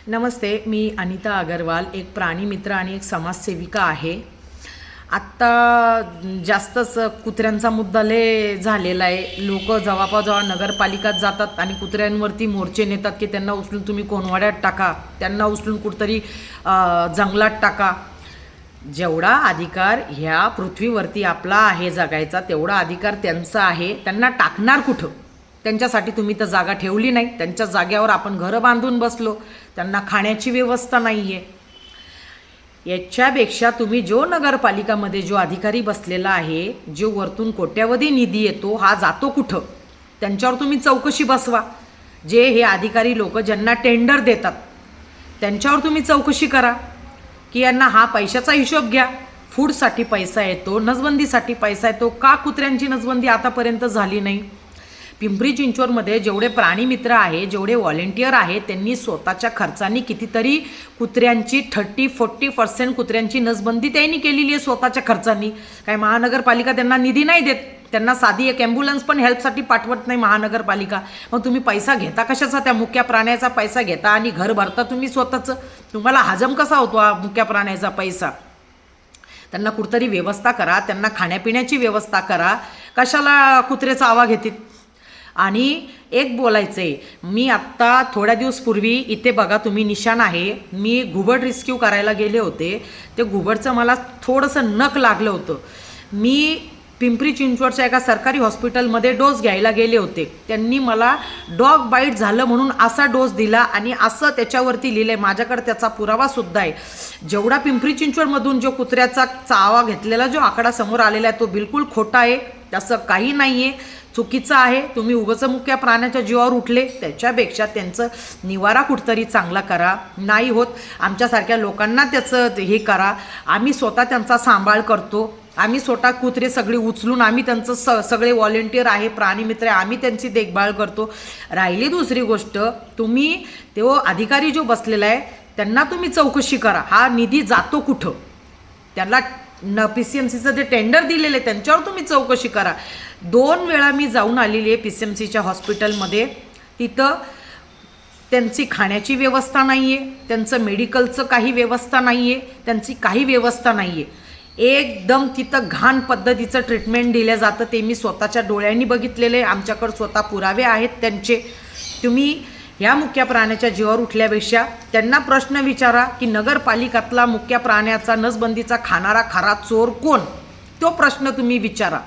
नमस्ते, मी अनिता अगरवाल, एक प्राणीमित्र आणि एक समाजसेविका आहे। आत्ता जास्तच कुत्र्यांचा मुद्दा लय झालेला आहे। लोक जेव्हा नगरपालिकात जातात आणि कुत्र्यांवरती मोर्चे नेतात की त्यांना उचलून तुम्ही कोणवाड्यात टाका, त्यांना उचलून कुठतरी जंगलात टाका। जेवढा अधिकार ह्या पृथ्वीवरती आपला आहे जगायचा, तेवढा अधिकार त्यांचा आहे। त्यांना टाकणार कुठं? त्यांच्यासाठी तुम्ही तर जागा ठेवली नाही। त्यांच्या जाग्यावर आपण घरं बांधून बसलो, त्यांना खाण्याची व्यवस्था नाही आहे। याच्यापेक्षा तुम्ही जो नगरपालिकामध्ये जो अधिकारी बसलेला आहे, जो वरतून कोट्यावधी निधी येतो, हा जातो कुठं, त्यांच्यावर तुम्ही चौकशी बसवा। जे हे अधिकारी लोक ज्यांना टेंडर देतात त्यांच्यावर तुम्ही चौकशी करा की यांना हा पैशाचा हिशोब घ्या। फूडसाठी पैसा येतो, नसबंदीसाठी पैसा येतो, का कुत्र्यांची नसबंदी आतापर्यंत झाली नाही? पिंपरी चिंचवडमध्ये जेवढे प्राणीमित्र आहे, जेवढे व्हॉलेंटियर आहेत, त्यांनी स्वतःच्या खर्चानी कितीतरी कुत्र्यांची 30-40% कुत्र्यांची नसबंदी त्यांनी केलेली आहे स्वतःच्या खर्चानी। काय महानगरपालिका त्यांना निधी नाही देत, त्यांना साधी एक ॲम्ब्युलन्स पण हेल्पसाठी पाठवत नाही महानगरपालिका। मग तुम्ही पैसा घेता कशाचा? त्या मुक्या प्राण्याचा पैसा घेता आणि घर भरता तुम्ही स्वतःचं। तुम्हाला हजम कसा होतो हा मुक्या प्राण्याचा पैसा? त्यांना कुठतरी व्यवस्था करा, त्यांना खाण्यापिण्याची व्यवस्था करा। कशाला कुत्रे चावा घेतील? आणि एक बोलायचं आहे, मी आत्ता थोड्या दिवस पूर्वी इथे बघा तुम्ही निशाण आहे, मी घुबड रेस्क्यू करायला गेले होते। ते घुबडचं मला थोडंसं नख लागलं होतं। मी पिंपरी चिंचवडच्या एका सरकारी हॉस्पिटलमध्ये डोस घ्यायला गेले होते। त्यांनी मला डॉग बाईट झालं म्हणून असा डोस दिला आणि असं त्याच्यावरती लिहिलं आहे, माझ्याकडे त्याचा पुरावासुद्धा आहे। जेवढा पिंपरी चिंचवडमधून जो कुत्र्याचा चावा घेतलेला जो आकडा समोर आलेला आहे तो बिलकुल खोटा आहे, तसं काही नाही आहे, चुकीचं आहे। तुम्ही उगाच मुक्या प्राण्याच्या जीवावर उठले, त्याच्यापेक्षा त्यांचं निवारा कुठतरी चांगला करा। नाही होत आमच्यासारख्या लोकांना त्याचं हे करा। आम्ही स्वतः त्यांचा सांभाळ करतो, आम्ही स्वतः कुत्रे सगळे उचलून आम्ही त्यांचं सगळे व्हॉलेंटियर आहे, प्राणीमित्र आहे, आम्ही त्यांची देखभाल करतो। राहिली दुसरी गोष्ट, तुम्ही तो अधिकारी जो बसलेला आहे त्यांना तुम्ही चौकशी करा, हा निधी जातो कुठं? त्यांना PCMCचं जे टेंडर दिलेलं आहे त्यांच्यावर तुम्ही चौकशी करा। 2 वेळा मी जाऊन आलेली आहे PCMCच्या हॉस्पिटलमध्ये। तिथं त्यांची खाण्याची व्यवस्था नाही आहे, त्यांचं मेडिकलचं काही व्यवस्था नाही आहे, त्यांची काही व्यवस्था नाही आहे। एकदम तिथं घाण पद्धतीचं ट्रीटमेंट दिलं जातं, ते मी स्वतःच्या डोळ्यांनी बघितलेले आहे। आमच्याकडे स्वतः पुरावे आहेत त्यांचे। तुम्ही ह्या मुक्या प्राण्याच्या जीवावर उठल्यापेक्षा त्यांना प्रश्न विचारा की नगरपालिकातला मुक्या प्राण्याचा नसबंदीचा खाणारा खरा चोर कोण? तो प्रश्न तुम्ही विचारा।